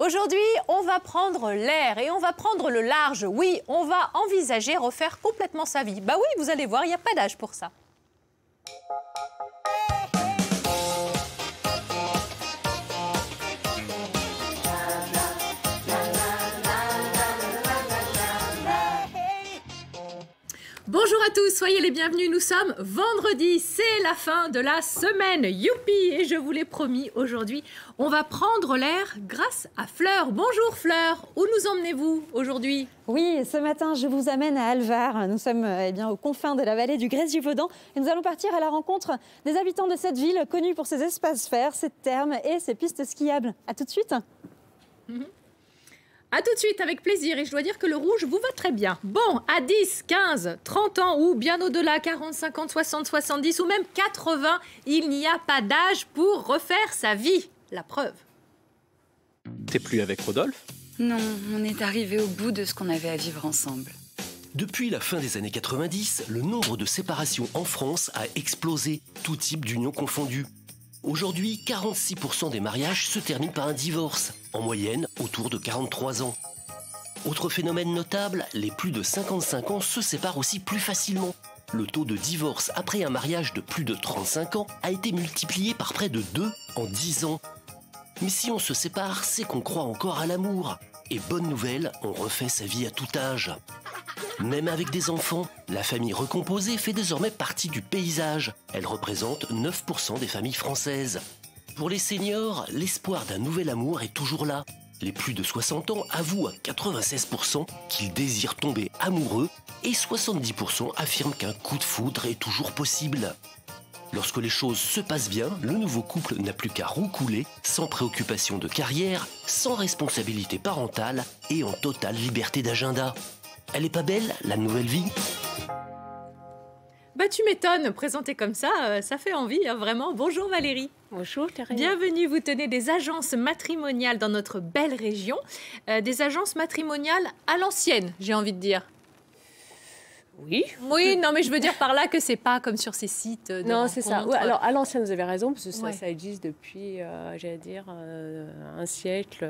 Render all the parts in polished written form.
Aujourd'hui, on va prendre l'air et on va prendre le large. Oui, on va envisager refaire complètement sa vie. Bah oui, vous allez voir, il n'y a pas d'âge pour ça. Bonjour à tous, soyez les bienvenus, nous sommes vendredi, c'est la fin de la semaine, youpi! Et je vous l'ai promis, aujourd'hui, on va prendre l'air grâce à Fleur. Bonjour Fleur, où nous emmenez-vous aujourd'hui? Oui, ce matin, je vous amène à Alvar. Nous sommes aux confins de la vallée du Grèce-du-Vaudan et nous allons partir à la rencontre des habitants de cette ville, connue pour ses espaces verts, ses thermes et ses pistes skiables. A tout de suite. A tout de suite, avec plaisir. Et je dois dire que le rouge vous va très bien. Bon, à 10, 15, 30 ans ou bien au-delà, 40, 50, 60, 70 ou même 80, il n'y a pas d'âge pour refaire sa vie. La preuve. T'es plus avec Rodolphe? Non, on est arrivé au bout de ce qu'on avait à vivre ensemble. Depuis la fin des années 90, le nombre de séparations en France a explosé, tout type d'union confondu. Aujourd'hui, 46% des mariages se terminent par un divorce, en moyenne autour de 43 ans. Autre phénomène notable, les plus de 55 ans se séparent aussi plus facilement. Le taux de divorce après un mariage de plus de 35 ans a été multiplié par près de 2 en 10 ans. Mais si on se sépare, c'est qu'on croit encore à l'amour. Et bonne nouvelle, on refait sa vie à tout âge. Même avec des enfants, la famille recomposée fait désormais partie du paysage. Elle représente 9% des familles françaises. Pour les seniors, l'espoir d'un nouvel amour est toujours là. Les plus de 60 ans avouent à 96% qu'ils désirent tomber amoureux et 70% affirment qu'un coup de foudre est toujours possible. Lorsque les choses se passent bien, le nouveau couple n'a plus qu'à roucouler, sans préoccupation de carrière, sans responsabilité parentale et en totale liberté d'agenda. Elle est pas belle, la nouvelle vie? Bah tu m'étonnes, présenté comme ça, ça fait envie, hein, vraiment. Bonjour Valérie. Bonjour Thérèse. Bienvenue, vous tenez des agences matrimoniales dans notre belle région. Des agences matrimoniales à l'ancienne, j'ai envie de dire. Oui. Oui, non, mais je veux dire par là que c'est pas comme sur ces sites de Non, c'est ça. rencontres. Ouais, alors, à l'ancienne, vous avez raison, parce que ça, Ouais. ça existe depuis, j'allais dire, un siècle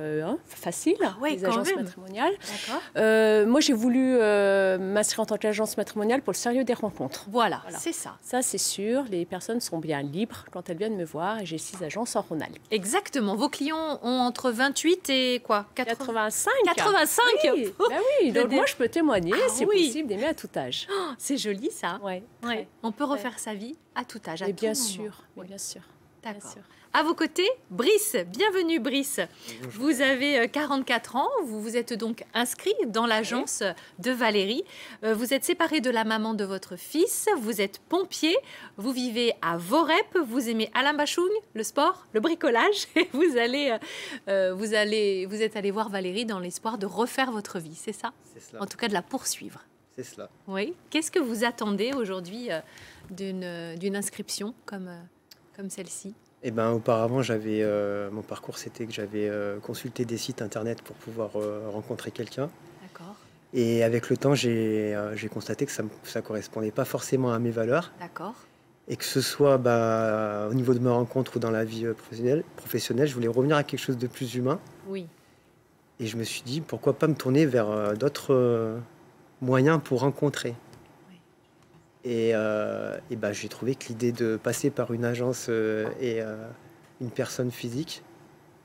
facile, ouais, les quand agences même. matrimoniales. D'accord. Moi, j'ai voulu m'inscrire en tant qu'agence matrimoniale pour le sérieux des rencontres. Voilà, Voilà. c'est ça. Ça, c'est sûr. Les personnes sont bien libres quand elles viennent me voir, et j'ai 6 agences en Rhône-Alpes. Exactement. Vos clients ont entre 28 et quoi 85. 85. Oui, bah oui. Donc moi, je peux témoigner, Ah c'est oui. possible d'aimer à tout âge. Oh, c'est joli ça. Ouais. Ouais. On peut refaire sa vie à tout âge, à Et tout bien moment. sûr, mais Oui. bien sûr. Bien D'accord. sûr. À vos côtés, Brice. Bienvenue, Brice. Vous avez 44 ans. Vous êtes donc inscrit dans l'agence de Valérie. Vous êtes séparé de la maman de votre fils. Vous êtes pompier. Vous vivez à Vorep. Vous aimez Alain Bachung, le sport, le bricolage. Et vous êtes allé voir Valérie dans l'espoir de refaire votre vie, c'est ça? C'est cela. En tout cas, de la poursuivre. C'est cela. Oui. Qu'est-ce que vous attendez aujourd'hui d'une inscription comme celle-ci? Eh ben, auparavant, mon parcours, c'était que j'avais consulté des sites internet pour pouvoir rencontrer quelqu'un. D'accord. Et avec le temps, j'ai constaté que ça ne correspondait pas forcément à mes valeurs. D'accord. Et que ce soit au niveau de mes rencontres ou dans la vie professionnelle, je voulais revenir à quelque chose de plus humain. Oui. Et je me suis dit, pourquoi pas me tourner vers d'autres moyens pour rencontrer. Oui. Et j'ai trouvé que l'idée de passer par une agence et une personne physique,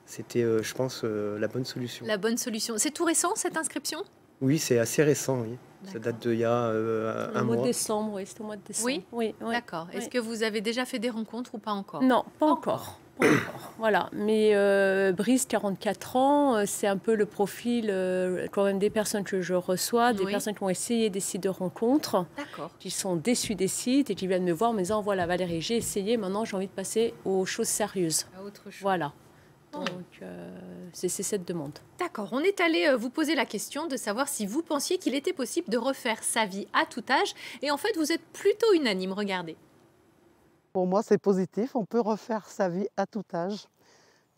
c'était, je pense, la bonne solution. La bonne solution. C'est tout récent, cette inscription? Oui, c'est assez récent, oui. Ça D'accord. date d'il y a un Au mois mois. de décembre, oui, c'était au mois de décembre. Oui. Oui, oui. D'accord. Oui. Est-ce que vous avez déjà fait des rencontres ou pas encore? Non, pas encore. Pas encore. Voilà. Mais Brice, 44 ans, c'est un peu le profil quand même des personnes que je reçois, des Oui. personnes qui ont essayé des sites de rencontres, D'accord. qui sont déçues des sites et qui viennent me voir en me disant, voilà Valérie, j'ai essayé, maintenant j'ai envie de passer aux choses sérieuses. À autre chose. Voilà. Oh. Donc, c'est cette demande. D'accord. On est allé vous poser la question de savoir si vous pensiez qu'il était possible de refaire sa vie à tout âge. Et en fait, vous êtes plutôt unanime. Regardez. Pour moi, c'est positif. On peut refaire sa vie à tout âge.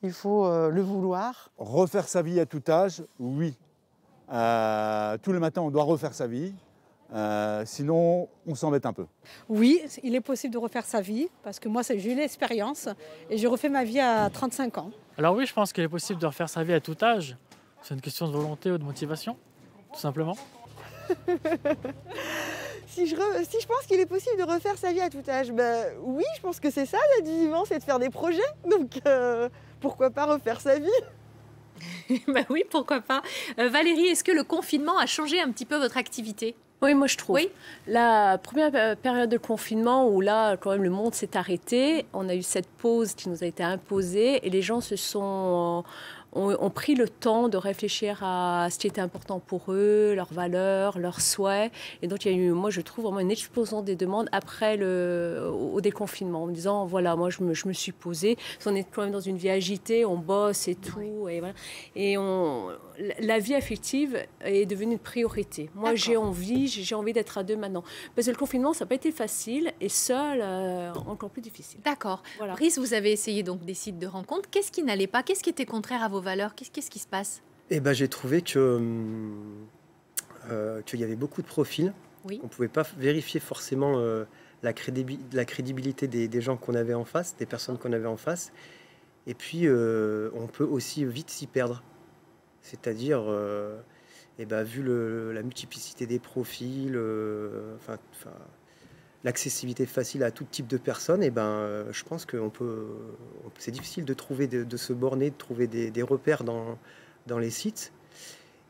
Il faut le vouloir. Refaire sa vie à tout âge, oui. Tous les matins, on doit refaire sa vie. Sinon, on s'embête un peu. Oui, il est possible de refaire sa vie, parce que moi, j'ai eu l'expérience et j'ai refait ma vie à 35 ans. Alors oui, je pense qu'il est possible de refaire sa vie à tout âge. C'est une question de volonté ou de motivation, tout simplement. Si je pense qu'il est possible de refaire sa vie à tout âge, ben oui, je pense que c'est ça, d'être vivant, c'est de faire des projets. Donc pourquoi pas refaire sa vie? Bah oui, pourquoi pas. Valérie, est-ce que le confinement a changé un petit peu votre activité? Oui, moi je trouve. Oui. La première période de confinement où là, quand même, le monde s'est arrêté, on a eu cette pause qui nous a été imposée et les gens ont pris le temps de réfléchir à ce qui était important pour eux, leurs valeurs, leurs souhaits. Et donc, il y a eu, moi, je trouve vraiment une explosion des demandes après au déconfinement, en me disant, voilà, moi, je me suis posée. Parce qu'on est quand même dans une vie agitée, on bosse et tout. Oui. Et, voilà. Et la vie affective est devenue une priorité. Moi, j'ai envie d'être à deux maintenant. Parce que le confinement, ça n'a pas été facile et seul, encore plus difficile. D'accord. Voilà. Brice, vous avez essayé donc des sites de rencontres. Qu'est-ce qui n'allait pas? Qu'est-ce qui était contraire à vos valeurs? Qu'est-ce qui se passe? Eh ben, j'ai trouvé que qu'il y avait beaucoup de profils. Oui. On ne pouvait pas vérifier forcément la crédibilité des gens qu'on avait en face, des personnes qu'on avait en face. Et puis, on peut aussi vite s'y perdre. C'est-à-dire, eh ben, vu la multiplicité des profils, l'accessibilité facile à tout type de personnes, eh ben, je pense que c'est difficile de trouver, de se borner, de trouver des repères dans les sites.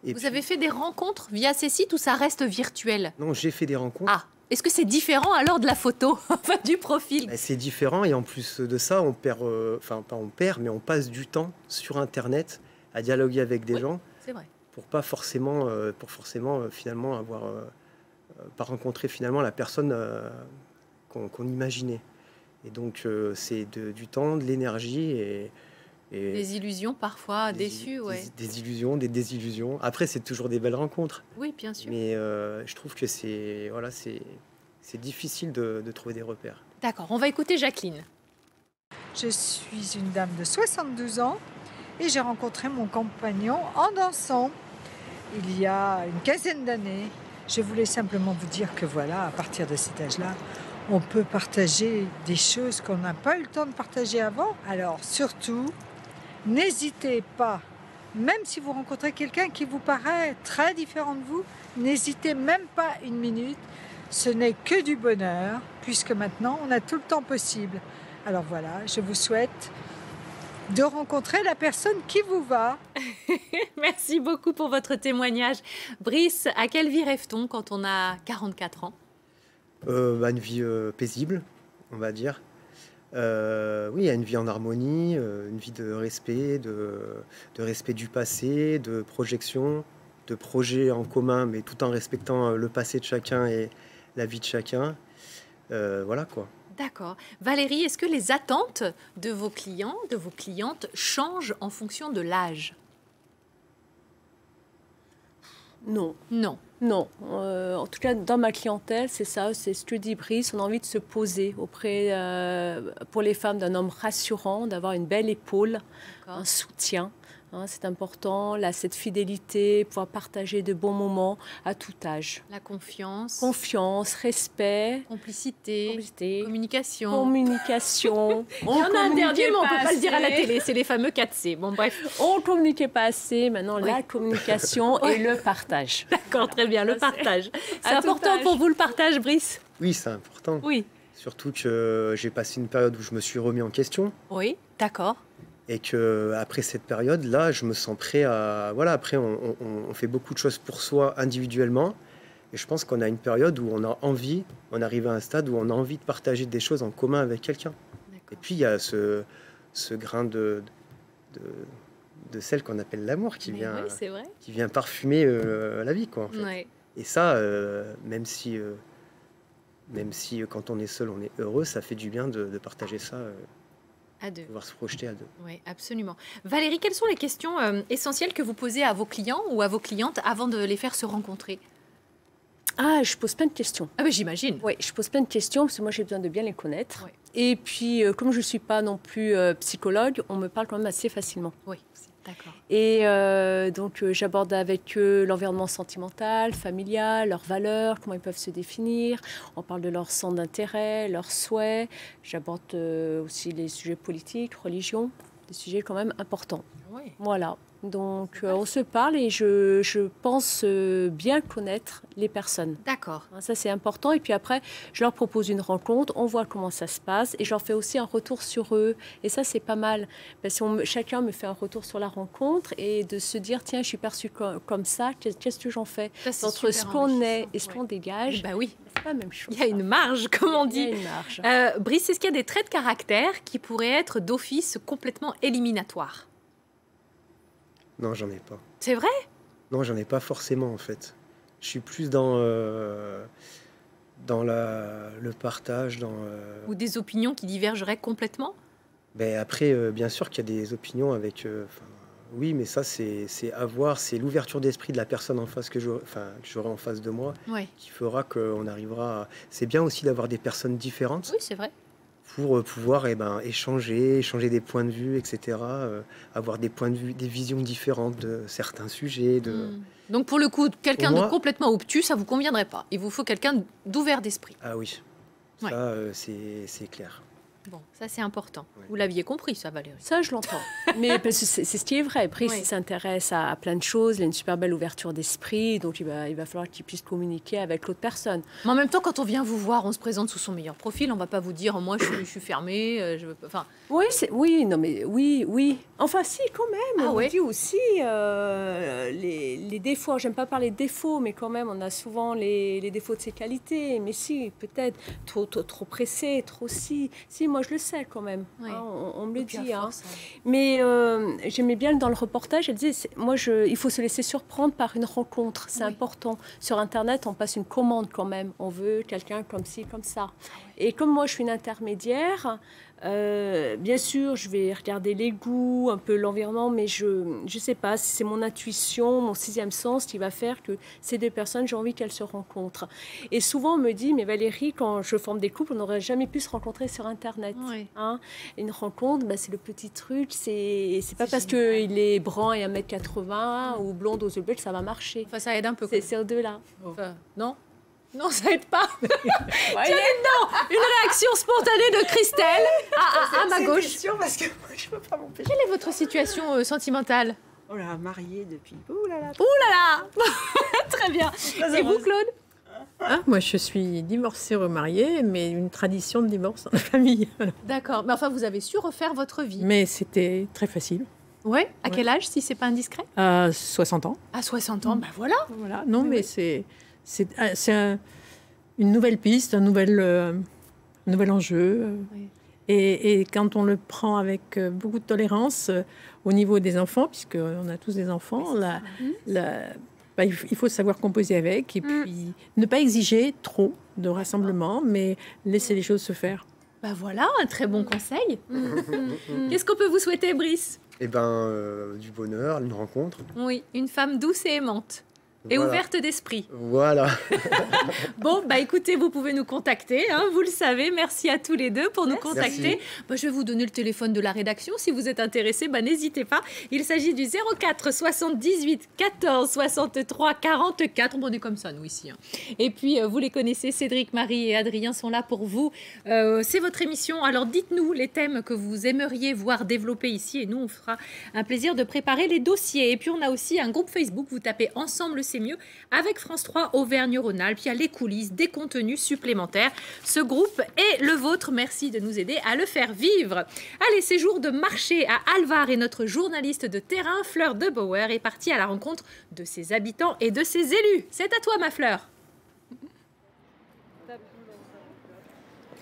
Et vous avez fait des rencontres via ces sites ou ça reste virtuel? Non, j'ai fait des rencontres. Ah, est-ce que c'est différent alors de la photo, enfin du profil? Ben, c'est différent et en plus de ça, on perd, pas on perd, mais on passe du temps sur Internet à dialoguer avec des gens. C'est vrai. Pour forcément finalement avoir pas rencontrer finalement la personne qu'on imaginait. Et donc c'est du temps, de l'énergie et des illusions parfois, déçues, ouais. Des illusions, des désillusions. Après, c'est toujours des belles rencontres. Oui, bien sûr. Mais je trouve que c'est difficile de trouver des repères. D'accord, on va écouter Jacqueline. Je suis une dame de 72 ans et j'ai rencontré mon compagnon en dansant il y a une quinzaine d'années. Je voulais simplement vous dire que voilà, à partir de cet âge-là, on peut partager des choses qu'on n'a pas eu le temps de partager avant. Alors surtout, n'hésitez pas, même si vous rencontrez quelqu'un qui vous paraît très différent de vous, n'hésitez même pas une minute. Ce n'est que du bonheur, puisque maintenant, on a tout le temps possible. Alors voilà, je vous souhaite de rencontrer la personne qui vous va. Merci beaucoup pour votre témoignage. Brice, à quelle vie rêve-t-on quand on a 44 ans? Une vie paisible, on va dire. Oui, une vie en harmonie, une vie de respect, de respect du passé, de projection, de projets en commun, mais tout en respectant le passé de chacun et la vie de chacun. Voilà quoi. D'accord. Valérie, est-ce que les attentes de vos clients, de vos clientes changent en fonction de l'âge? Non. Non. Non. En tout cas, dans ma clientèle, c'est ça, c'est ce que dit Brice. On a envie de se poser auprès, pour les femmes, d'un homme rassurant, d'avoir une belle épaule, un soutien. Hein, c'est important, cette fidélité, pouvoir partager de bons moments à tout âge. La confiance. Confiance, respect. Complicité. Communication. Communication. Il y en a un dernier, mais on ne peut pas le dire à la télé. C'est les fameux 4C. Bon, bref. On ne communiquait pas assez. Maintenant, la communication et le partage. D'accord, très bien, le partage. C'est important pour vous, le partage, Brice? Oui, c'est important. Oui. Surtout que j'ai passé une période où je me suis remis en question. Oui, d'accord. Et que après cette période-là, je me sens prêt à... Voilà, après, on fait beaucoup de choses pour soi individuellement. Et je pense qu'on a une période où on a envie, on arrive à un stade où on a envie de partager des choses en commun avec quelqu'un. Et puis, il y a ce grain de sel qu'on appelle l'amour qui vient parfumer la vie, quoi, en fait. Ouais. Et ça, même si quand on est seul, on est heureux, ça fait du bien de partager ça. À deux. Pouvoir se projeter à deux. Oui, absolument. Valérie, quelles sont les questions essentielles que vous posez à vos clients ou à vos clientes avant de les faire se rencontrer? Ah, je pose plein de questions. Ah ben j'imagine. Oui, je pose plein de questions parce que moi j'ai besoin de bien les connaître. Ouais. Et puis, comme je ne suis pas non plus psychologue, on me parle quand même assez facilement. Oui, D'accord. Et donc, j'aborde avec eux l'environnement sentimental, familial, leurs valeurs, comment ils peuvent se définir. On parle de leur centre d'intérêt, leurs souhaits. J'aborde aussi les sujets politiques, religion, des sujets quand même importants. Oui. Voilà. Donc, on se parle et je pense bien connaître les personnes. D'accord. Ça, c'est important. Et puis après, je leur propose une rencontre, on voit comment ça se passe et je leur fais aussi un retour sur eux. Et ça, c'est pas mal. Parce que chacun me fait un retour sur la rencontre et de se dire, tiens, je suis perçue comme ça, qu'est-ce que j'en fais? Entre ce qu'on est et ce qu'on dégage, bah oui. c'est pas la même chose. Il y a une marge, comme on dit. Il y a une marge. Brice, est-ce qu'il y a des traits de caractère qui pourraient être d'office complètement éliminatoires? Non, j'en ai pas. C'est vrai? Non, j'en ai pas forcément en fait. Je suis plus dans le partage, Ou des opinions qui divergeraient complètement? Ben après, bien sûr qu'il y a des opinions avec. Oui, mais ça, c'est à voir. C'est l'ouverture d'esprit de la personne en face que j'aurai en face de moi qui fera qu'on arrivera à... C'est bien aussi d'avoir des personnes différentes. Oui, c'est vrai. Pour pouvoir échanger des points de vue, etc. Avoir des points de vue, des visions différentes de certains sujets. Donc pour le coup, quelqu'un Pour moi- de complètement obtus, ça vous conviendrait pas. Il vous faut quelqu'un d'ouvert d'esprit. Ah oui, Ouais. ça, c'est clair. Bon, ça c'est important. Vous l'aviez compris, ça, Valérie. Ça, je l'entends. Mais parce que c'est ce qui est vrai. Brice, Oui. il s'intéresse à plein de choses. Il a une super belle ouverture d'esprit. Donc, il va falloir qu'il puisse communiquer avec l'autre personne. Mais en même temps, quand on vient vous voir, on se présente sous son meilleur profil. On va pas vous dire, oh, moi, je suis fermée. Je veux pas... Enfin, Oui. Enfin, si, quand même. Ah on ouais. dit aussi les défauts. J'aime pas parler de défauts, mais quand même, on a souvent les défauts de ses qualités. Mais si, peut-être trop pressé, trop si. Si, moi, je le sais quand même. Ouais. Hein, on me le Et puis, à dit. Hein. force, Mais j'aimais bien dans le reportage, elle disait, il faut se laisser surprendre par une rencontre, c'est important. Sur Internet, on passe une commande quand même, on veut quelqu'un comme ci, comme ça. Et comme moi, je suis une intermédiaire, bien sûr, je vais regarder les goûts, un peu l'environnement, mais je sais pas, si c'est mon intuition, mon sixième sens qui va faire que ces deux personnes, j'ai envie qu'elles se rencontrent. Et souvent, on me dit, mais Valérie, quand je forme des couples, on n'aurait jamais pu se rencontrer sur Internet. Oui. Hein. Une rencontre, c'est le petit truc, c'est pas parce qu'il est brun et 1m80 ou blonde aux yeux bleus que ça va marcher. Enfin, ça aide un peu. C'est au-delà. Enfin, non? Non, ça aide pas. Tiens, non, une réaction spontanée de Christelle à ma gauche. Parce que moi, je peux pas m'empêcher. Quelle est votre situation sentimentale? Oh là, mariée depuis... Ouh là là. Ouh là là. Très bien. Et vous, Claude? Moi, je suis divorcée, remariée, mais une tradition de divorce dans la famille. Voilà. D'accord. Mais enfin, vous avez su refaire votre vie. Mais c'était très facile. Ouais. À quel âge, si c'est pas indiscret? À 60 ans. À 60 ans, ben voilà. Voilà. Non, mais c'est une nouvelle piste, un nouvel enjeu. Oui. Et quand on le prend avec beaucoup de tolérance au niveau des enfants, puisqu'on a tous des enfants, il faut savoir composer avec et puis ne pas exiger trop de rassemblement, mais laisser les choses se faire. Ben voilà, un très bon conseil. Qu'est-ce qu'on peut vous souhaiter, Brice? Du bonheur, une rencontre. Oui, une femme douce et aimante. Et Voilà. ouverte d'esprit. Voilà. Bon, écoutez, vous pouvez nous contacter, hein, vous le savez. Merci à tous les deux pour nous contacter. Je vais vous donner le téléphone de la rédaction. Si vous êtes intéressés, n'hésitez pas. Il s'agit du 04 78 14 63 44. On est comme ça, nous, ici. Hein. Et puis, vous les connaissez, Cédric, Marie et Adrien sont là pour vous. C'est votre émission. Alors, dites-nous les thèmes que vous aimeriez voir développer ici. Et nous, on fera un plaisir de préparer les dossiers. Et puis, on a aussi un groupe Facebook. Vous tapez Ensemble, c'est mieux, avec France 3 Auvergne-Rhône-Alpes. Il y a les coulisses, des contenus supplémentaires. Ce groupe est le vôtre. Merci de nous aider à le faire vivre. Allez, c'est jour de marché à Alvar et notre journaliste de terrain, Fleur de Bauer, est partie à la rencontre de ses habitants et de ses élus. C'est à toi, ma Fleur.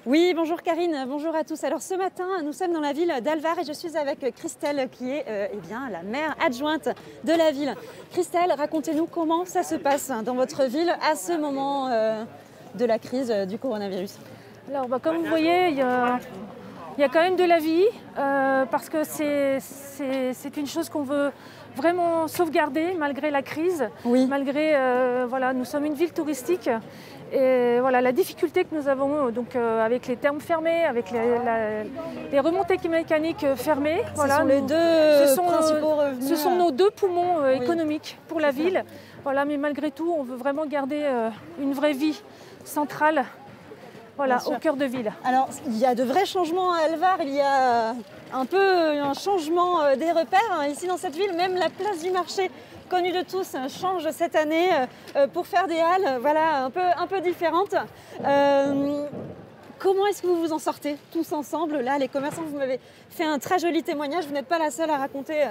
Oui, bonjour Karine, bonjour à tous. Alors ce matin, nous sommes dans la ville d'Alvar et je suis avec Christelle qui est la maire adjointe de la ville. Christelle, racontez-nous comment ça se passe dans votre ville à ce moment de la crise du coronavirus. Alors comme vous voyez, il y a quand même de la vie parce que c'est une chose qu'on veut vraiment sauvegarder malgré la crise, malgré nous sommes une ville touristique. Et voilà, la difficulté que nous avons donc, avec les thermes fermés, avec les remontées mécaniques fermées. Voilà, sont les deux principaux revenus. Ce sont nos deux poumons économiques pour la ville. Voilà, mais malgré tout, on veut vraiment garder une vraie vie centrale, voilà, au cœur de ville. Alors, il y a de vrais changements à Alvar. Il y a un peu un changement des repères. Ici, dans cette ville, même la place du marché, connue de tous, change cette année pour faire des halles, voilà, un peu différentes. Comment est-ce que vous vous en sortez tous ensemble? Là, les commerçants, vous m'avez fait un très joli témoignage. Vous n'êtes pas la seule à raconter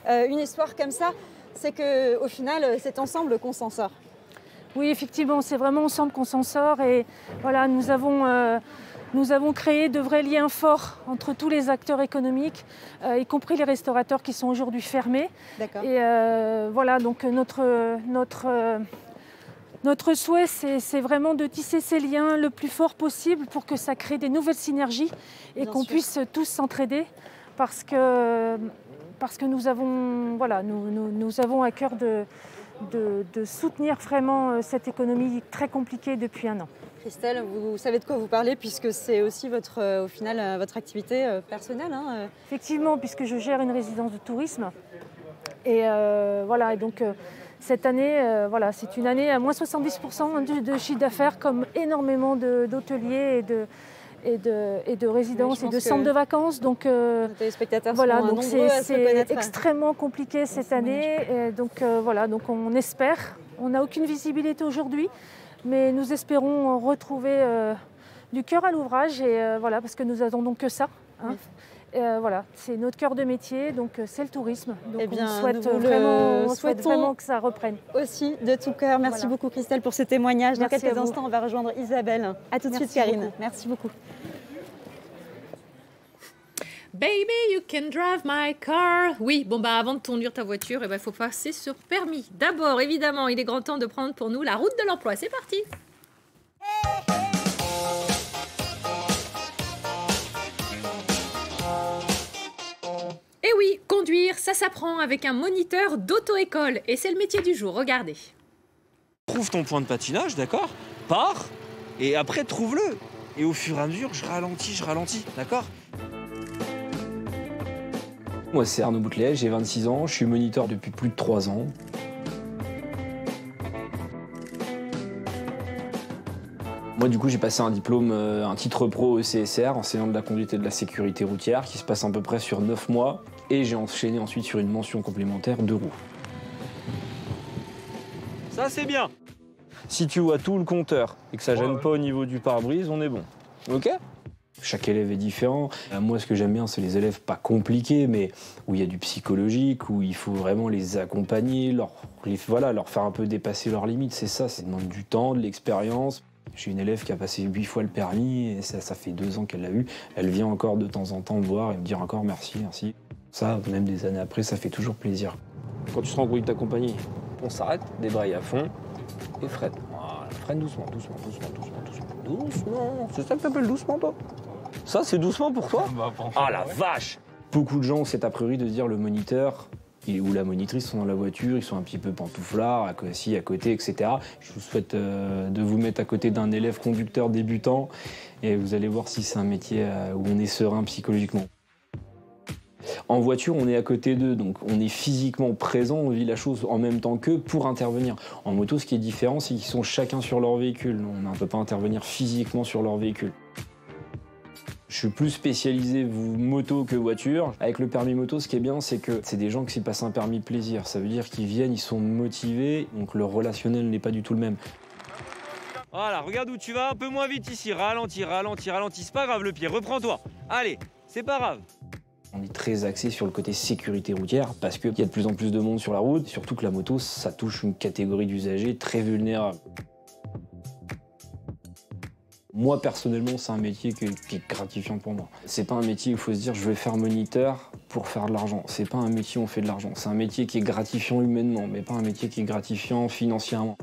une histoire comme ça. C'est qu'au final, c'est ensemble qu'on s'en sort. Oui, effectivement, c'est vraiment ensemble qu'on s'en sort. Et voilà, nous avons créé de vrais liens forts entre tous les acteurs économiques, y compris les restaurateurs qui sont aujourd'hui fermés. D'accord. Et voilà, donc notre souhait, c'est vraiment de tisser ces liens le plus fort possible pour que ça crée des nouvelles synergies et qu'on puisse tous s'entraider parce que nous avons, voilà, nous avons à cœur de soutenir vraiment cette économie très compliquée depuis un an. Christelle, vous savez de quoi vous parlez puisque c'est aussi au final, votre activité personnelle. Effectivement, puisque je gère une résidence de tourisme. Et voilà, et donc cette année, voilà, c'est une année à moins 70% de chiffre d'affaires, comme énormément d'hôteliers et de résidences et de centres de vacances. Donc les spectateurs voilà, sont donc nombreux à se connaître. extrêmement compliqué cette année. Et donc voilà, donc on espère. On n'a aucune visibilité aujourd'hui, mais nous espérons retrouver du cœur à l'ouvrage et voilà, parce que nous attendons que ça. Hein. Voilà, c'est notre cœur de métier, donc c'est le tourisme. Donc on souhaite vraiment que ça reprenne. Aussi, de tout cœur. Merci beaucoup Christelle pour ce témoignage. Dans quelques instants, on va rejoindre Isabelle. À tout de suite Karine. Merci beaucoup. Baby, you can drive my car. Oui, bon bah avant de conduire ta voiture, il faut passer sur permis. D'abord, évidemment, il est grand temps de prendre pour nous la route de l'emploi. C'est parti. Et oui, conduire, ça s'apprend avec un moniteur d'auto-école. Et c'est le métier du jour, regardez. Trouve ton point de patinage, d'accord? Pars, et après trouve-le. Et au fur et à mesure, je ralentis, d'accord? Moi, c'est Arnaud Boutelet, j'ai 26 ans, je suis moniteur depuis plus de 3 ans. Moi, du coup, j'ai passé un diplôme, un titre pro au CSR, enseignant de la conduite et de la sécurité routière, qui se passe à peu près sur 9 mois. Et j'ai enchaîné ensuite sur une mention complémentaire 2 roues. Ça, c'est bien. Si tu vois tout le compteur et que ça gêne pas au niveau du pare-brise, on est bon. Ok? Chaque élève est différent. Moi, ce que j'aime bien, c'est les élèves pas compliqués, mais où il y a du psychologique, où il faut vraiment les accompagner, leur faire un peu dépasser leurs limites. C'est ça, ça demande du temps, de l'expérience. J'ai une élève qui a passé 8 fois le permis, et ça fait 2 ans qu'elle l'a eu. Elle vient encore de temps en temps me voir et me dire encore merci, merci. Ça, même des années après, ça fait toujours plaisir. Quand tu te rends compte de ta compagnie, on s'arrête, débraye à fond et freine. Voilà, freine doucement. Doucement. C'est ça que t'appelles doucement, toi? Ça, c'est doucement pour toi? Ah la vache! Beaucoup de gens ont cet a priori de se dire le moniteur ou la monitrice sont dans la voiture, ils sont un petit peu pantouflards, assis à côté, etc. Je vous souhaite de vous mettre à côté d'un élève conducteur débutant et vous allez voir si c'est un métier où on est serein psychologiquement. En voiture, on est à côté d'eux, donc on est physiquement présent, on vit la chose en même temps qu'eux pour intervenir. En moto, ce qui est différent, c'est qu'ils sont chacun sur leur véhicule. On ne peut pas intervenir physiquement sur leur véhicule. Je suis plus spécialisé moto que voiture. Avec le permis moto, ce qui est bien, c'est que c'est des gens qui s'y passent un permis plaisir. Ça veut dire qu'ils viennent, ils sont motivés, donc le relationnel n'est pas du tout le même. Voilà, regarde où tu vas, un peu moins vite ici. Ralentis. C'est pas grave le pied, reprends-toi. Allez, c'est pas grave. On est très axé sur le côté sécurité routière parce qu'il y a de plus en plus de monde sur la route. Surtout que la moto, ça touche une catégorie d'usagers très vulnérable. Moi, personnellement, c'est un métier qui est gratifiant pour moi. C'est pas un métier où il faut se dire je vais faire moniteur pour faire de l'argent. C'est pas un métier où on fait de l'argent. C'est un métier qui est gratifiant humainement, mais pas un métier qui est gratifiant financièrement.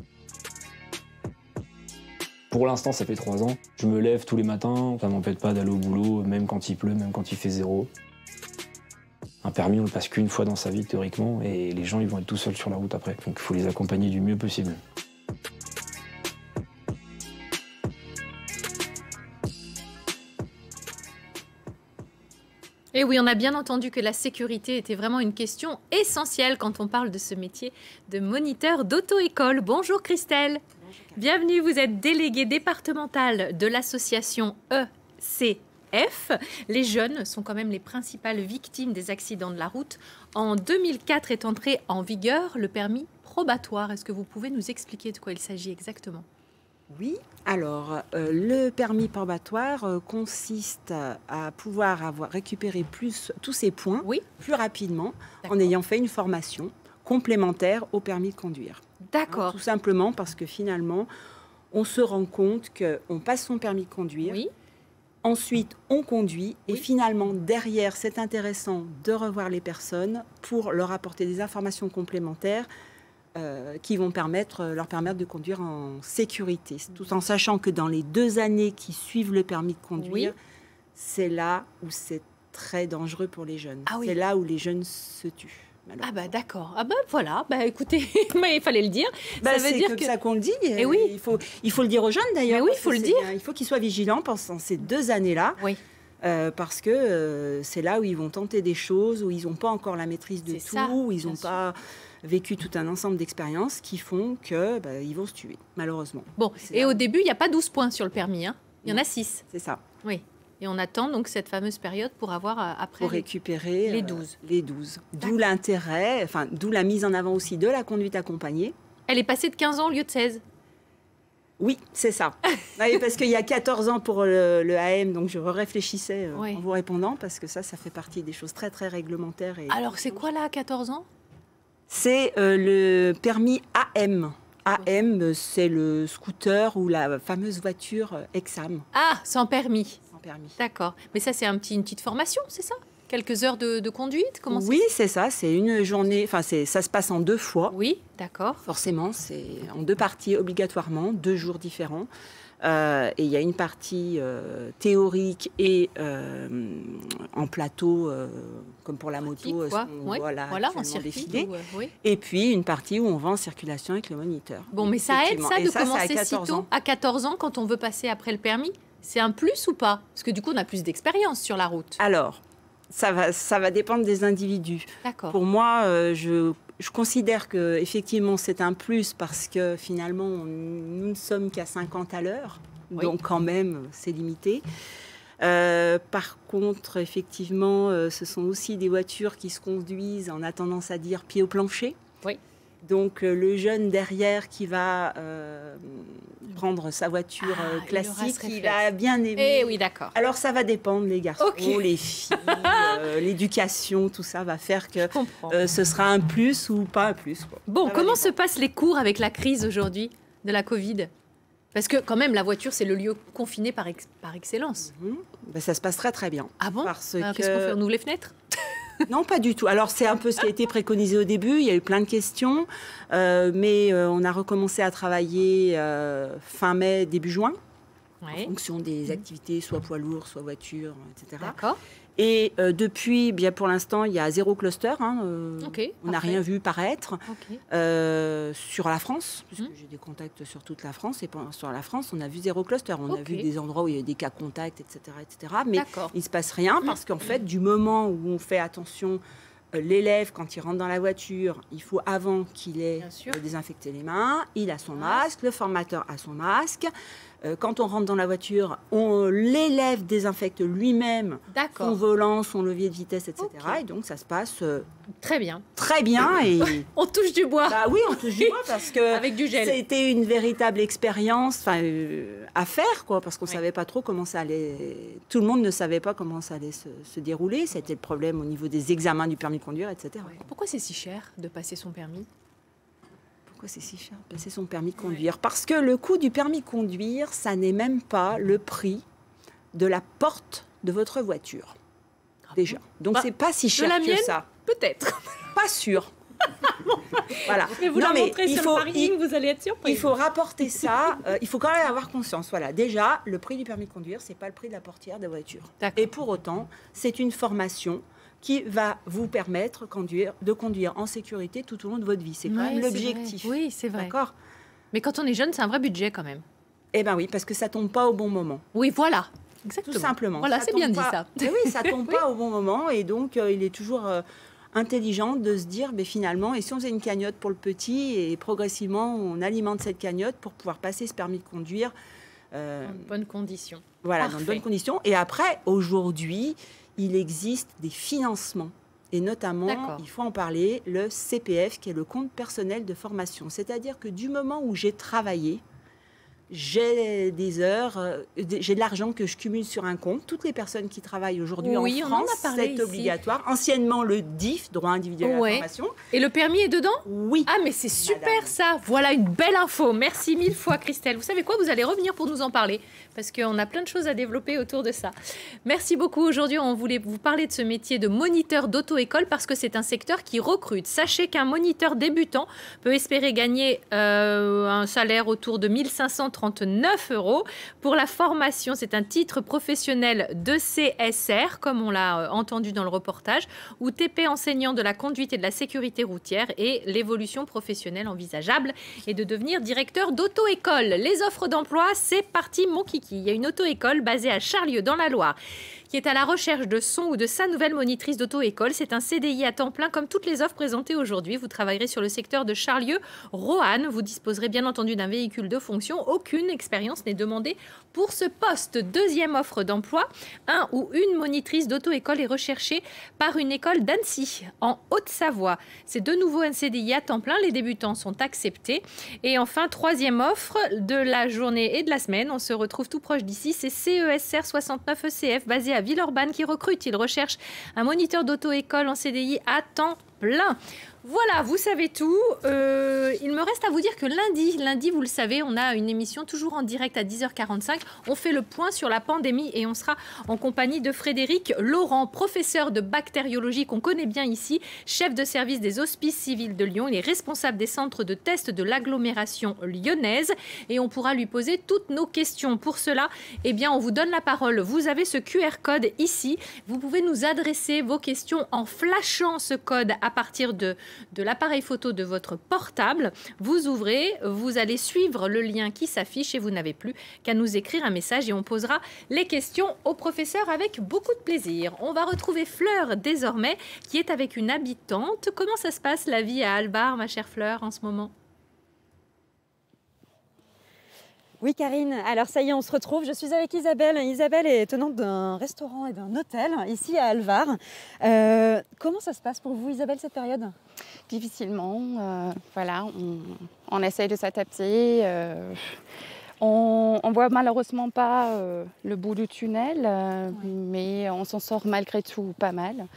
Pour l'instant, ça fait 3 ans. Je me lève tous les matins, ça m'empêche pas d'aller au boulot, même quand il pleut, même quand il fait 0. Un permis, on le passe qu'une fois dans sa vie, théoriquement, et les gens, ils vont être tout seuls sur la route après. Donc il faut les accompagner du mieux possible. Et oui, on a bien entendu que la sécurité était vraiment une question essentielle quand on parle de ce métier de moniteur d'auto-école. Bonjour Christelle. Bienvenue, vous êtes déléguée départementale de l'association ECF. Les jeunes sont quand même les principales victimes des accidents de la route. En 2004 est entré en vigueur le permis probatoire. Est-ce que vous pouvez nous expliquer de quoi il s'agit exactement ? Oui, alors le permis probatoire consiste à pouvoir récupérer tous ces points plus rapidement en ayant fait une formation complémentaire au permis de conduire. D'accord. Tout simplement parce que finalement, on se rend compte qu'on passe son permis de conduire, ensuite on conduit et finalement derrière, c'est intéressant de revoir les personnes pour leur apporter des informations complémentaires qui vont leur permettre de conduire en sécurité, tout en sachant que dans les 2 années qui suivent le permis de conduire, c'est là où c'est très dangereux pour les jeunes. C'est là où les jeunes se tuent. Ah bah d'accord. Ah bah voilà. Bah écoutez, mais il fallait le dire. Ça veut dire que ça qu'on le dit. Et oui. Il faut le dire aux jeunes d'ailleurs. Oui, il faut le dire. Il faut qu'ils soient vigilants pendant ces 2 années-là. Oui. Parce que c'est là où ils vont tenter des choses, où ils n'ont pas encore la maîtrise de tout, où ils n'ont pas vécu tout un ensemble d'expériences qui font qu'ils vont se tuer, malheureusement. Bon, et au début, il n'y a pas 12 points sur le permis. Hein. Il y en a 6. C'est ça. Oui. Et on attend donc cette fameuse période pour avoir après récupérer les 12. Les 12. D'où l'intérêt, d'où la mise en avant aussi de la conduite accompagnée. Elle est passée de 15 ans au lieu de 16. Oui, c'est ça. Oui, parce qu'il y a 14 ans pour le AM, donc je réfléchissais en vous répondant, parce que ça fait partie des choses très, très réglementaires. Alors, c'est quoi là, à 14 ans ? C'est le permis AM. AM, c'est le scooter ou la fameuse voiture Exam. Ah, sans permis. Sans permis. D'accord. Mais ça, c'est une petite formation, c'est ça ? Quelques heures de conduite ? Oui, c'est ça. C'est une journée. Enfin, ça se passe en 2 fois. Oui, d'accord. Forcément, c'est en 2 parties obligatoirement, 2 jours différents. Et il y a une partie théorique et en plateau, comme pour la moto, voilà, en circuit. Et puis une partie où on va en circulation avec le moniteur. Bon, mais ça aide ça de commencer si tôt, à 14 ans, quand on veut passer après le permis ? C'est un plus ou pas ? Parce que du coup, on a plus d'expérience sur la route. Alors, ça va dépendre des individus. D'accord. Pour moi, je considère que effectivement c'est un plus parce que finalement nous ne sommes qu'à 50 à l'heure, donc quand même c'est limité. Par contre, effectivement, ce sont aussi des voitures qui se conduisent, on a tendance à dire pied au plancher. Oui. Donc le jeune derrière qui va prendre sa voiture classique, il a bien aimé. Eh oui, d'accord. Alors ça va dépendre, les garçons, les filles, l'éducation, tout ça va faire que ce sera un plus ou pas un plus. Quoi. Bon, comment se passent les cours avec la crise aujourd'hui de la Covid ? Parce que quand même, la voiture, c'est le lieu confiné par excellence. Ça se passe très très bien. Ah bon ? Qu'est-ce qu'on fait ? On ouvre les fenêtres ? Non, pas du tout. Alors, c'est un peu ce qui a été préconisé au début. Il y a eu plein de questions. Mais on a recommencé à travailler fin mai, début juin, en fonction des activités, soit poids lourd, soit voiture, etc. D'accord. Et depuis, bien pour l'instant, il y a 0 cluster. On n'a rien vu paraître sur la France, puisque j'ai des contacts sur toute la France. Et sur la France, on a vu 0 cluster. On a vu des endroits où il y a des cas contacts, etc. Mais il ne se passe rien parce qu'en fait, du moment où on fait attention, l'élève, quand il rentre dans la voiture, il faut avant qu'il ait désinfecté les mains, il a son masque, le formateur a son masque. Quand on rentre dans la voiture, l'élève désinfecte lui-même son volant, son levier de vitesse, etc. Et donc, ça se passe très bien. Très bien. Et on touche du bois. Bah oui, on touche du bois parce que avec du gel. C'était une véritable expérience à faire, quoi, parce qu'on ne savait pas trop comment ça allait. Tout le monde ne savait pas comment ça allait se dérouler. C'était le problème au niveau des examens du permis de conduire, etc. Pourquoi c'est si cher de passer son permis ? Pourquoi c'est si cher de passer son permis de conduire ? Parce que le coût du permis de conduire, ça n'est même pas le prix de la porte de votre voiture. Déjà. Donc, c'est pas si cher la que mienne, ça. Peut-être. Pas sûr. Voilà. Mais vous la montrez sur le parking, vous allez être surpris. Il faut rapporter ça. Il faut quand même avoir conscience. Voilà. Déjà, le prix du permis de conduire, c'est pas le prix de la portière de voiture. Et pour autant, c'est une formation qui va vous permettre de conduire en sécurité tout au long de votre vie. C'est quand même l'objectif. Oui, c'est vrai. D'accord. Mais quand on est jeune, c'est un vrai budget quand même. Eh bien oui, parce que ça tombe pas au bon moment. Oui, voilà. Exactement. Tout simplement. Voilà, c'est bien dit ça. Mais oui, ça tombe pas au bon moment et donc il est toujours intelligent de se dire finalement, et si on faisait une cagnotte pour le petit et progressivement on alimente cette cagnotte pour pouvoir passer ce permis de conduire. Dans de bonnes conditions. Voilà, Parfait. dans de bonnes conditions. Et après, aujourd'hui, il existe des financements. Et notamment, il faut en parler, le CPF, qui est le compte personnel de formation. C'est-à-dire que du moment où j'ai travaillé, j'ai des heures, j'ai de l'argent que je cumule sur un compte. Toutes les personnes qui travaillent aujourd'hui en France, c'est obligatoire. Anciennement, le DIF, droit individuel à la formation. Et le permis est dedans? Oui. Ah, mais c'est super ça. Voilà une belle info. Merci mille fois, Christelle. Vous savez quoi? Vous allez revenir pour nous en parler parce qu'on a plein de choses à développer autour de ça. Merci beaucoup. Aujourd'hui, on voulait vous parler de ce métier de moniteur d'auto-école parce que c'est un secteur qui recrute. Sachez qu'un moniteur débutant peut espérer gagner un salaire autour de 1539 €. Pour la formation, c'est un titre professionnel de CSR, comme on l'a entendu dans le reportage, ou TP enseignant de la conduite et de la sécurité routière, et l'évolution professionnelle envisageable est de devenir directeur d'auto-école. Les offres d'emploi, c'est parti mon kiki. Il y a une auto-école basée à Charlieu dans la Loire qui est à la recherche de son ou de sa nouvelle monitrice d'auto-école. C'est un CDI à temps plein comme toutes les offres présentées aujourd'hui. Vous travaillerez sur le secteur de Charlieu-Roanne. Vous disposerez bien entendu d'un véhicule de fonction. Aucune expérience n'est demandée pour ce poste. Deuxième offre d'emploi, un ou une monitrice d'auto-école est recherchée par une école d'Annecy, en Haute-Savoie. C'est de nouveau un CDI à temps plein. Les débutants sont acceptés. Et enfin, troisième offre de la journée et de la semaine. On se retrouve tout proche d'ici. C'est CESR 69 ECF, basé à Villeurbanne, qui recrute. Il recherche un moniteur d'auto-école en CDI à temps plein. Voilà, vous savez tout. Il me reste à vous dire que lundi, vous le savez, on a une émission toujours en direct à 10h45. On fait le point sur la pandémie et on sera en compagnie de Frédéric Laurent, professeur de bactériologie qu'on connaît bien ici, chef de service des hospices civils de Lyon. Il est responsable des centres de test de l'agglomération lyonnaise et on pourra lui poser toutes nos questions. Pour cela, eh bien, on vous donne la parole. Vous avez ce QR code ici. Vous pouvez nous adresser vos questions en flashant ce code à partir de l'appareil photo de votre portable. Vous ouvrez, vous allez suivre le lien qui s'affiche et vous n'avez plus qu'à nous écrire un message et on posera les questions au professeur avec beaucoup de plaisir. On va retrouver Fleur désormais qui est avec une habitante. Comment ça se passe la vie à Albar, ma chère Fleur, en ce moment? Oui, Karine. Alors, ça y est, on se retrouve. Je suis avec Isabelle. Isabelle est tenante d'un restaurant et d'un hôtel ici à Alvar. Comment ça se passe pour vous, Isabelle, cette période? Difficilement. Voilà, on essaye de s'adapter. On voit malheureusement pas le bout du tunnel, mais on s'en sort malgré tout pas mal.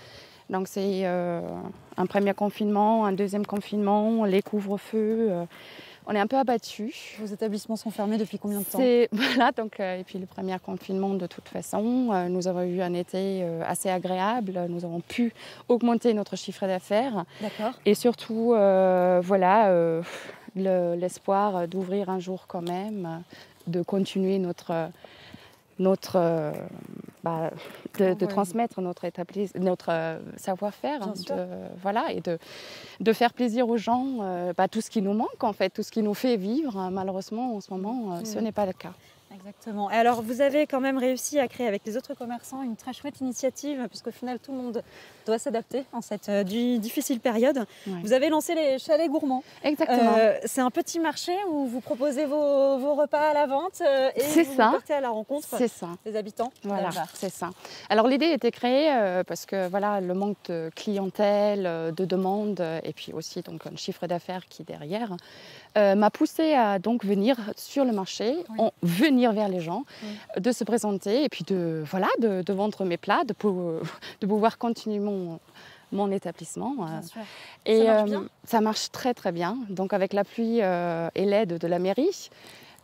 Donc, c'est un premier confinement, un deuxième confinement, les couvre-feux. On est un peu abattus. Vos établissements sont fermés depuis combien de temps? Voilà, donc, et puis le premier confinement, de toute façon, nous avons eu un été assez agréable. Nous avons pu augmenter notre chiffre d'affaires. D'accord. Et surtout, l'espoir d'ouvrir un jour quand même, de continuer de transmettre notre savoir-faire, voilà, et de faire plaisir aux gens, tout ce qui nous manque en fait, tout ce qui nous fait vivre. Malheureusement, en ce moment, ce n'est pas le cas. Exactement. Et alors, vous avez quand même réussi à créer avec les autres commerçants une très chouette initiative, puisqu'au final, tout le monde doit s'adapter en cette difficile période. Ouais. Vous avez lancé les chalets gourmands. Exactement. C'est un petit marché où vous proposez vos repas à la vente et vous partez à la rencontre des habitants. Voilà, c'est ça. Alors, l'idée était créée parce que voilà, le manque de clientèle, de demande, et puis aussi donc, un chiffre d'affaires qui est derrière, m'a poussée à donc venir sur le marché, venir vers les gens, de se présenter et puis de vendre mes plats, de pouvoir continuer mon établissement. Et ça marche bien. Ça marche très très bien. Donc avec l'appui et l'aide de la mairie,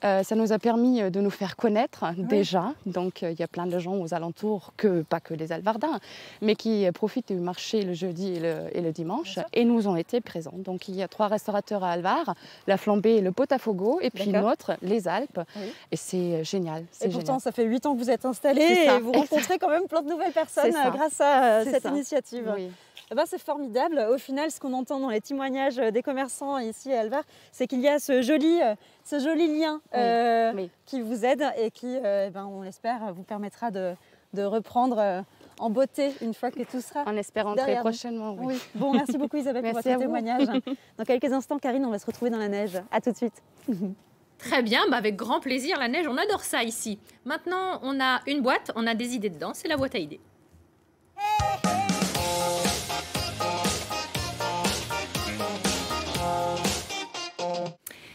ça nous a permis de nous faire connaître déjà. Donc il y a plein de gens aux alentours, pas que les Alvardins, mais qui profitent du marché le jeudi et le dimanche et nous ont été présents. Donc il y a 3 restaurateurs à Alvar, la Flambée et le Pot-à-Fogo, et puis notre, les Alpes. Oui. Et c'est génial. Et pourtant, ça fait 8 ans que vous êtes installés et vous rencontrez quand même plein de nouvelles personnes grâce à cette initiative. Oui. Eh ben, c'est formidable. Au final, ce qu'on entend dans les témoignages des commerçants ici à Alvar, c'est qu'il y a ce joli lien qui vous aide et qui, on l'espère, vous permettra de reprendre en beauté une fois que tout sera en espérant derrière très prochainement. Oui. Oui. Bon, merci beaucoup Isabelle pour Merci votre témoignage. Dans quelques instants, Karine, on va se retrouver dans la neige. À tout de suite. Très bien, avec grand plaisir, la neige, on adore ça ici. Maintenant, on a une boîte, on a des idées dedans, c'est la boîte à idées.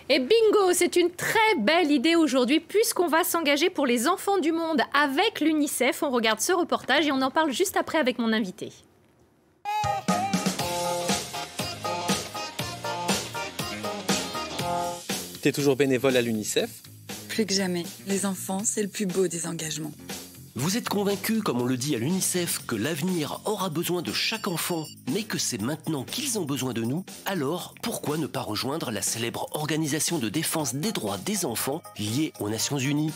Et bingo, c'est une très belle idée aujourd'hui puisqu'on va s'engager pour les enfants du monde avec l'UNICEF. On regarde ce reportage et on en parle juste après avec mon invité. Tu es toujours bénévole à l'UNICEF? Plus que jamais, les enfants, c'est le plus beau des engagements. Vous êtes convaincus, comme on le dit à l'UNICEF, que l'avenir aura besoin de chaque enfant, mais que c'est maintenant qu'ils ont besoin de nous? Alors, pourquoi ne pas rejoindre la célèbre organisation de défense des droits des enfants liée aux Nations Unies?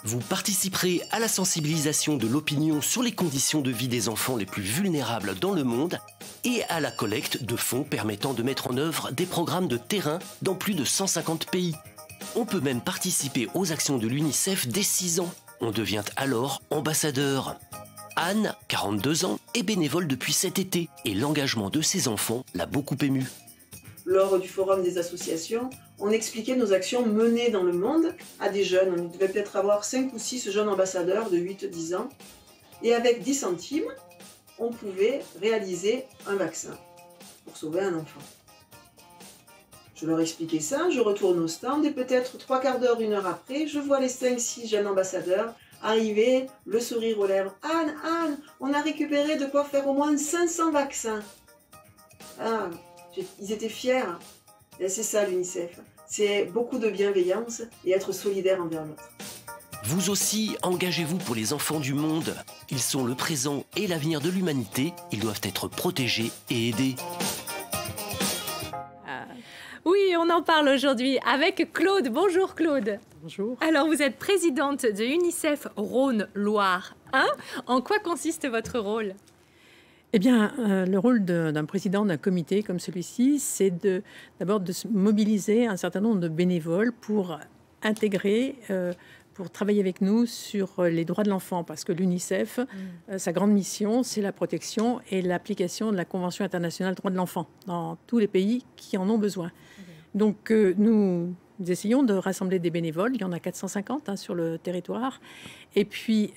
Vous participerez à la sensibilisation de l'opinion sur les conditions de vie des enfants les plus vulnérables dans le monde et à la collecte de fonds permettant de mettre en œuvre des programmes de terrain dans plus de 150 pays. On peut même participer aux actions de l'UNICEF dès 6 ans. On devient alors ambassadeur. Anne, 42 ans, est bénévole depuis cet été et l'engagement de ses enfants l'a beaucoup émue. Lors du forum des associations, on expliquait nos actions menées dans le monde à des jeunes. On devait peut-être avoir 5 ou 6 jeunes ambassadeurs de 8-10 ans. Et avec 10 centimes, on pouvait réaliser un vaccin pour sauver un enfant. Je leur expliquais ça, je retourne au stand et peut-être 3 quarts d'heure, 1 heure après, je vois les 5-6 jeunes ambassadeurs arriver, le sourire aux lèvres. Anne, on a récupéré de quoi faire au moins 500 vaccins. Ah, ils étaient fiers. Et c'est ça l'UNICEF. C'est beaucoup de bienveillance et être solidaire envers l'autre. Vous aussi, engagez-vous pour les enfants du monde. Ils sont le présent et l'avenir de l'humanité. Ils doivent être protégés et aidés. Oui, on en parle aujourd'hui avec Claude. Bonjour Claude. Bonjour. Alors, vous êtes présidente de UNICEF Rhône-Loire 1. En quoi consiste votre rôle? Eh bien, le rôle d'un président d'un comité comme celui-ci, c'est d'abord de mobiliser un certain nombre de bénévoles pour intégrer, pour travailler avec nous sur les droits de l'enfant. Parce que l'UNICEF, sa grande mission, c'est la protection et l'application de la Convention internationale des droits de l'enfant dans tous les pays qui en ont besoin. Donc, nous essayons de rassembler des bénévoles. Il y en a 450 sur le territoire. Et puis,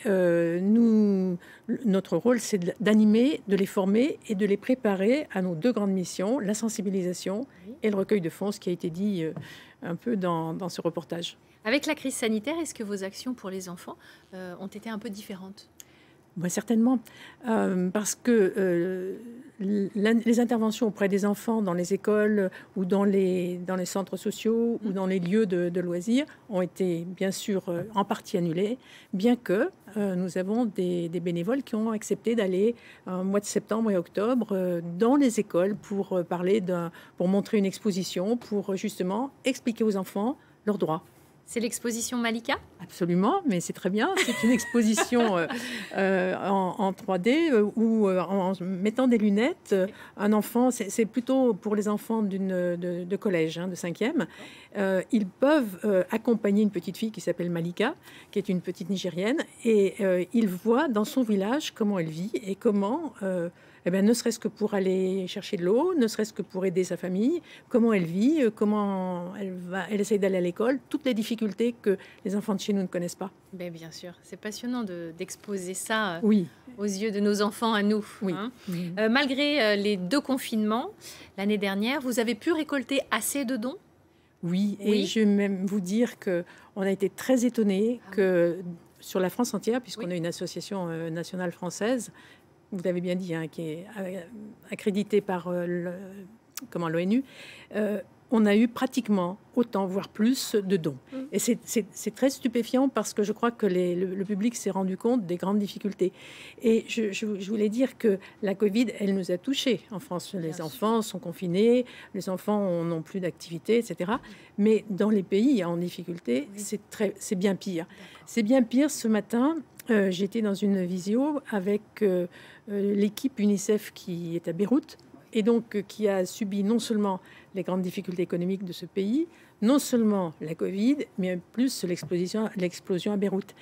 notre rôle, c'est d'animer, de les former et de les préparer à nos 2 grandes missions, la sensibilisation et le recueil de fonds, ce qui a été dit un peu dans ce reportage. Avec la crise sanitaire, est-ce que vos actions pour les enfants ont été un peu différentes? Ben, certainement, parce que les interventions auprès des enfants dans les écoles ou dans les centres sociaux ou dans les lieux de loisirs ont été bien sûr en partie annulées, bien que nous avons des bénévoles qui ont accepté d'aller au mois de septembre et octobre dans les écoles pour pour montrer une exposition, pour justement expliquer aux enfants leurs droits. C'est l'exposition Malika? Absolument, mais c'est très bien. C'est une exposition en 3D où, en mettant des lunettes, un enfant, c'est plutôt pour les enfants de collège, de 5e, ils peuvent accompagner une petite fille qui s'appelle Malika, qui est une petite Nigérienne, et ils voient dans son village comment elle vit et comment... ne serait-ce que pour aller chercher de l'eau, ne serait-ce que pour aider sa famille, comment elle vit, comment elle essaie d'aller à l'école, toutes les difficultés que les enfants de chez nous ne connaissent pas. Ben, bien sûr, c'est passionnant d'exposer ça oui. aux yeux de nos enfants à nous. Oui. Malgré les 2 confinements, l'année dernière, vous avez pu récolter assez de dons? Oui, et je vais même vous dire qu'on a été très étonnés que sur la France entière, puisqu'on a une association nationale française, vous l'avez bien dit, qui est accrédité par l'ONU, on a eu pratiquement autant, voire plus, de dons. Et c'est très stupéfiant parce que je crois que le public s'est rendu compte des grandes difficultés. Et je voulais dire que la Covid, elle nous a touchés en France. Les enfants sont confinés, les enfants n'ont plus d'activité, etc. Mais dans les pays en difficulté, c'est bien pire. C'est bien pire. Ce matin, j'étais dans une visio avec l'équipe UNICEF qui est à Beyrouth et donc qui a subi non seulement les grandes difficultés économiques de ce pays, non seulement la Covid, mais plus l'explosion à Beyrouth.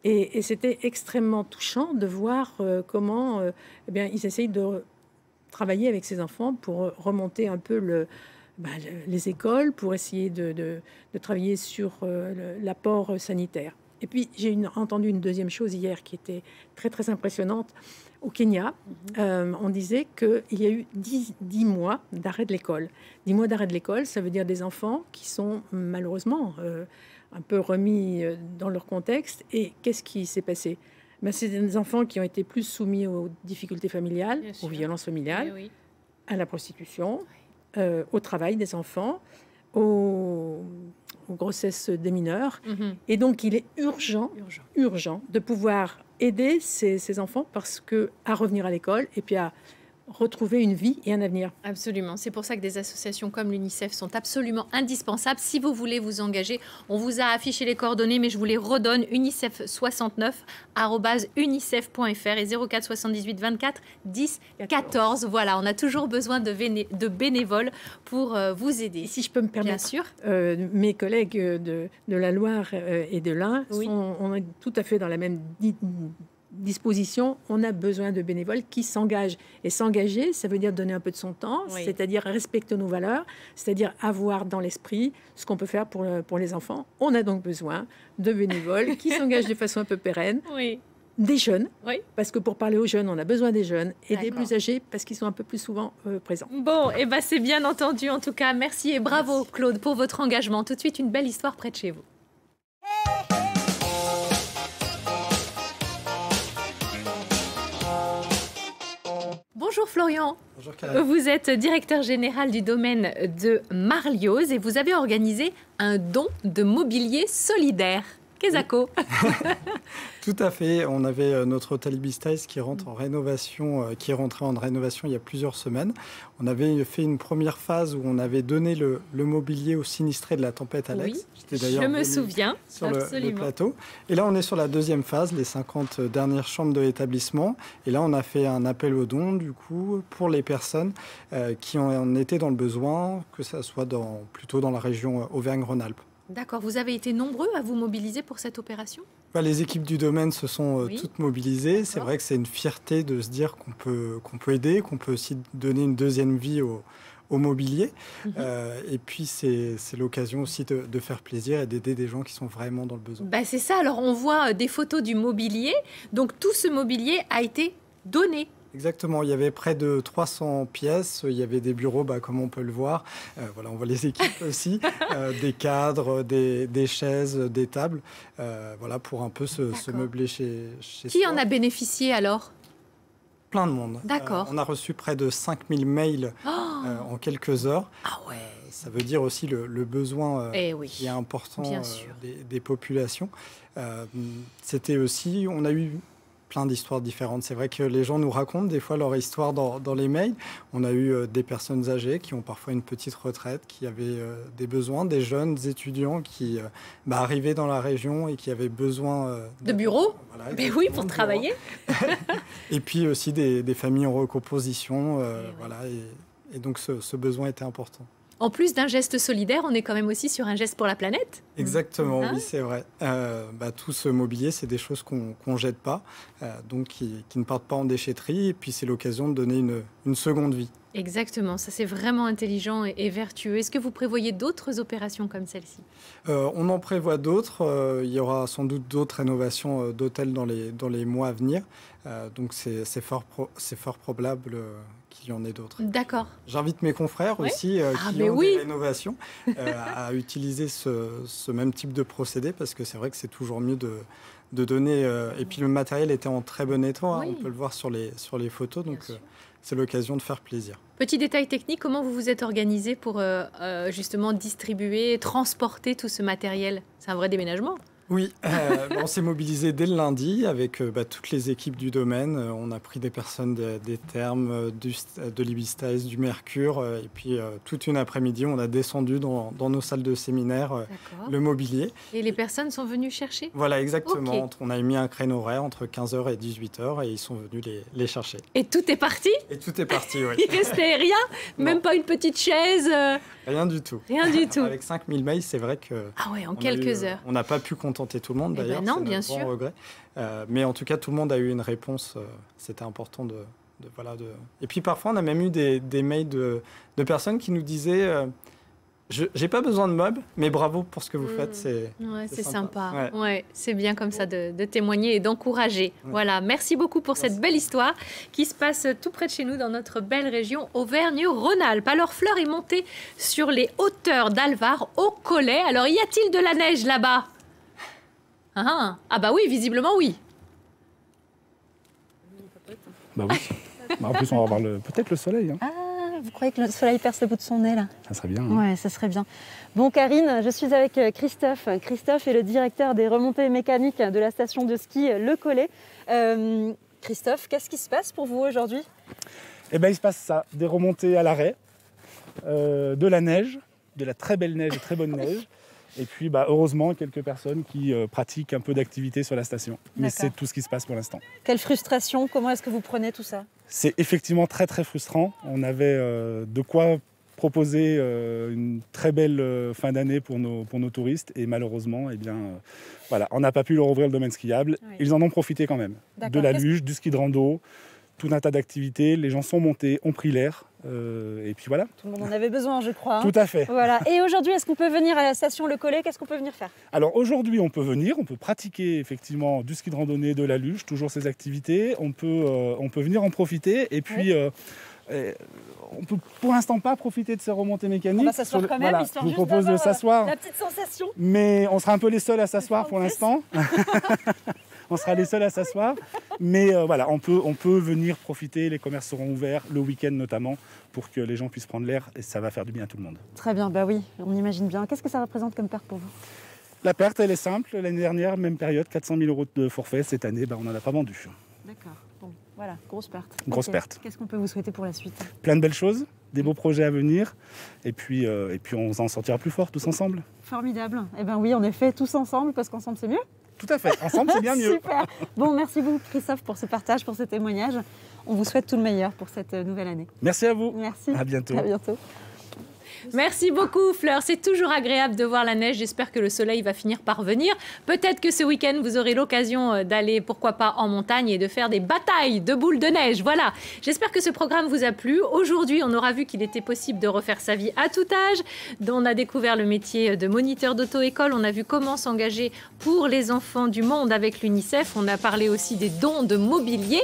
Et c'était extrêmement touchant de voir comment ils essayent de travailler avec ces enfants pour remonter un peu les écoles, pour essayer de travailler sur l'apport sanitaire. Et puis, j'ai entendu une deuxième chose hier qui était très, très impressionnante. Au Kenya, on disait qu'il y a eu 10 mois d'arrêt de l'école. 10 mois d'arrêt de l'école, ça veut dire des enfants qui sont malheureusement un peu remis dans leur contexte. Et qu'est-ce qui s'est passé? C'est des enfants qui ont été plus soumis aux difficultés familiales, aux violences familiales, à la prostitution, au travail des enfants, aux grossesses des mineurs. Et donc, il est urgent de pouvoir aider ces enfants à revenir à l'école et puis à retrouver une vie et un avenir. Absolument. C'est pour ça que des associations comme l'UNICEF sont absolument indispensables. Si vous voulez vous engager, on vous a affiché les coordonnées, mais je vous les redonne. unicef69@unicef.fr et 04 78 24 10 14. Voilà, on a toujours besoin de bénévoles pour vous aider. Si je peux me permettre, bien sûr. Mes collègues de la Loire et de l'Ain on est tout à fait dans la même disposition. On a besoin de bénévoles qui s'engagent. Et s'engager, ça veut dire donner un peu de son temps, c'est-à-dire respecter nos valeurs, c'est-à-dire avoir dans l'esprit ce qu'on peut faire pour les enfants. On a donc besoin de bénévoles qui s'engagent de façon un peu pérenne. Des jeunes, parce que pour parler aux jeunes, on a besoin des jeunes, et des plus âgés, parce qu'ils sont un peu plus souvent présents. Bon, et c'est bien entendu en tout cas. Merci et bravo Claude pour votre engagement. Tout de suite, une belle histoire près de chez vous. Bonjour Florian. Bonjour Karine. Vous êtes directeur général du domaine de Marlioz et vous avez organisé un don de mobilier solidaire. Kesako. Tout à fait. On avait notre hôtel Ibistaïs qui rentre en rénovation, qui est rentré en rénovation il y a plusieurs semaines. On avait fait une première phase où on avait donné le mobilier aux sinistrés de la tempête Alex. Oui, J'étais d'ailleurs je me souviens. Sur le plateau. Et là, on est sur la deuxième phase, les 50 dernières chambres de l'établissement. Et là, on a fait un appel aux dons, du coup, pour les personnes qui en étaient dans le besoin, que ça soit plutôt dans la région Auvergne-Rhône-Alpes. D'accord. Vous avez été nombreux à vous mobiliser pour cette opération ? Les équipes du domaine se sont toutes mobilisées. C'est vrai que c'est une fierté de se dire qu'on peut aider, qu'on peut aussi donner une deuxième vie au mobilier. Et puis, c'est l'occasion aussi de faire plaisir et d'aider des gens qui sont vraiment dans le besoin. C'est ça. Alors, on voit des photos du mobilier. Donc, tout ce mobilier a été donné. Exactement, il y avait près de 300 pièces, il y avait des bureaux, comme on peut le voir, on voit les équipes aussi, des cadres, des chaises, des tables, pour un peu se meubler chez Qui soi. en a bénéficié alors ? Plein de monde. D'accord. On a reçu près de 5000 mails en quelques heures. Ah ouais. Ça veut dire aussi le besoin qui est important des populations. C'était aussi, on a eu plein d'histoires différentes. C'est vrai que les gens nous racontent des fois leur histoire dans les mails. On a eu des personnes âgées qui ont parfois une petite retraite, qui avaient des besoins, des jeunes étudiants qui arrivaient dans la région et qui avaient besoin de bureaux. Oui, pour travailler. Et puis aussi des familles en recomposition. Et donc ce besoin était important. En plus d'un geste solidaire, on est quand même aussi sur un geste pour la planète. Exactement, oui, c'est vrai. Tout ce mobilier, c'est des choses qu'on ne jette pas, donc qui ne partent pas en déchetterie. Et puis, c'est l'occasion de donner une seconde vie. Exactement, ça c'est vraiment intelligent et vertueux. Est-ce que vous prévoyez d'autres opérations comme celle-ci ? On en prévoit d'autres. Il y aura sans doute d'autres rénovations d'hôtels dans les mois à venir. Donc, c'est fort probable qu'il y en ait d'autres. D'accord. J'invite mes confrères aussi qui ont des rénovations à utiliser ce même type de procédé parce que c'est vrai que c'est toujours mieux de donner. Et puis le matériel était en très bon état, on peut le voir sur les photos, donc c'est l'occasion de faire plaisir. Petit détail technique, comment vous vous êtes organisé pour justement distribuer, transporter tout ce matériel ? C'est un vrai déménagement ? Oui, on s'est mobilisé dès le lundi avec toutes les équipes du domaine. On a pris des personnes des Thermes, de l'Ibistais, du Mercure. Et puis, toute une après-midi, on a descendu dans nos salles de séminaire le mobilier. Et les personnes sont venues chercher? Voilà, exactement. Okay. On a mis un créneau horaire entre 15h et 18h et ils sont venus les chercher. Et tout est parti? Et tout est parti, oui. Il restait rien? Même pas une petite chaise? Rien du tout. Rien du tout. Avec 5000 mails, c'est vrai que... Ah ouais, en quelques heures. On n'a pas pu contenter tout le monde, d'ailleurs. Non, bien sûr. Regret. Mais en tout cas, tout le monde a eu une réponse. C'était important Et puis parfois, on a même eu des mails de personnes qui nous disaient j'ai pas besoin de meubles, mais bravo pour ce que vous faites. C'est sympa. Ouais, c'est bien comme ça de témoigner et d'encourager. Ouais. Voilà, merci beaucoup pour cette belle histoire qui se passe tout près de chez nous dans notre belle région Auvergne-Rhône-Alpes. Alors, Fleur est montée sur les hauteurs d'Alvar au Collet. Alors, y a-t-il de la neige là-bas? Ah bah oui, visiblement oui. Bah oui. En plus, on va avoir peut-être le soleil. Hein. Ah, vous croyez que le soleil perce le bout de son nez, là? Ça serait bien. Ouais, ça serait bien. Bon, Karine, je suis avec Christophe. Christophe est le directeur des remontées mécaniques de la station de ski Le Collet. Christophe, qu'est-ce qui se passe pour vous aujourd'hui? Eh bien, il se passe ça. Des remontées à l'arrêt, de la neige, de la très belle neige et très bonne neige. Et puis, heureusement, quelques personnes qui pratiquent un peu d'activité sur la station. Mais c'est tout ce qui se passe pour l'instant. Quelle frustration! Comment est-ce que vous prenez tout ça? C'est effectivement très, très frustrant. On avait de quoi proposer une très belle fin d'année pour nos touristes. Et malheureusement, on n'a pas pu leur ouvrir le domaine skiable. Oui. Ils en ont profité quand même. De la luge, du ski de rando, tout un tas d'activités. Les gens sont montés, ont pris l'air. Et puis voilà. Tout le monde en avait besoin, je crois. Tout à fait. Voilà. Et aujourd'hui, est-ce qu'on peut venir à la station Le Collet? Qu'est-ce qu'on peut venir faire? Alors aujourd'hui, on peut venir, on peut pratiquer effectivement du ski de randonnée, de la luge, toujours ces activités. On peut venir en profiter. Et puis, on peut pour l'instant pas profiter de ces remontées mécaniques. On va s'asseoir quand même, histoire je vous propose de s'asseoir. La petite sensation. Mais on sera un peu les seuls à s'asseoir pour l'instant. On sera les seuls à s'asseoir. Mais on peut venir profiter. Les commerces seront ouverts, le week-end notamment, pour que les gens puissent prendre l'air. Et ça va faire du bien à tout le monde. Très bien, bah oui, on imagine bien. Qu'est-ce que ça représente comme perte pour vous? La perte, elle est simple. L'année dernière, même période, 400 000 € de forfait. Cette année, on n'en a pas vendu. D'accord. Bon, voilà, grosse perte. Grosse perte. Qu'est-ce qu'on peut vous souhaiter pour la suite? Plein de belles choses, des beaux projets à venir. Et puis on s'en sortira plus fort, tous ensemble. Formidable. Eh bien oui, en effet, tous ensemble, parce qu'ensemble, c'est mieux. Tout à fait. Ensemble, c'est bien mieux. Super. Bon, merci beaucoup, Christophe, pour ce partage, pour ce témoignage. On vous souhaite tout le meilleur pour cette nouvelle année. Merci à vous. Merci. À bientôt. À bientôt. Merci beaucoup Fleur, c'est toujours agréable de voir la neige, j'espère que le soleil va finir par venir. Peut-être que ce week-end vous aurez l'occasion d'aller, pourquoi pas, en montagne et de faire des batailles de boules de neige. Voilà, j'espère que ce programme vous a plu. Aujourd'hui, on aura vu qu'il était possible de refaire sa vie à tout âge. On a découvert le métier de moniteur d'auto-école, on a vu comment s'engager pour les enfants du monde avec l'UNICEF. On a parlé aussi des dons de mobilier.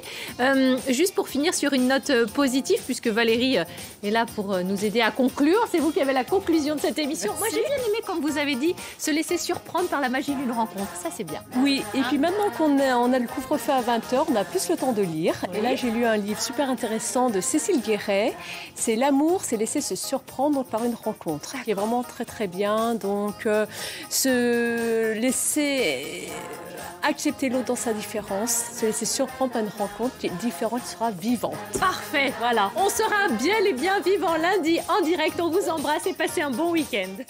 Juste pour finir sur une note positive, puisque Valérie est là pour nous aider à conclure. C'est vous qui avez la conclusion de cette émission. Merci. Moi, j'ai bien aimé, comme vous avez dit, se laisser surprendre par la magie d'une rencontre. Ça, c'est bien. Oui, et puis maintenant qu'on a le couvre-feu à 20h, on a plus le temps de lire. Oui. Et là, j'ai lu un livre super intéressant de Cécile Guéret. C'est L'amour, c'est laisser se surprendre par une rencontre, qui est vraiment très, très bien. Donc, se laisser accepter l'autre dans sa différence, se laisser surprendre par une rencontre qui est différente, qui sera vivante. Parfait, voilà. On sera bien et bien vivant lundi en direct. On vous embrasse et passez un bon week-end.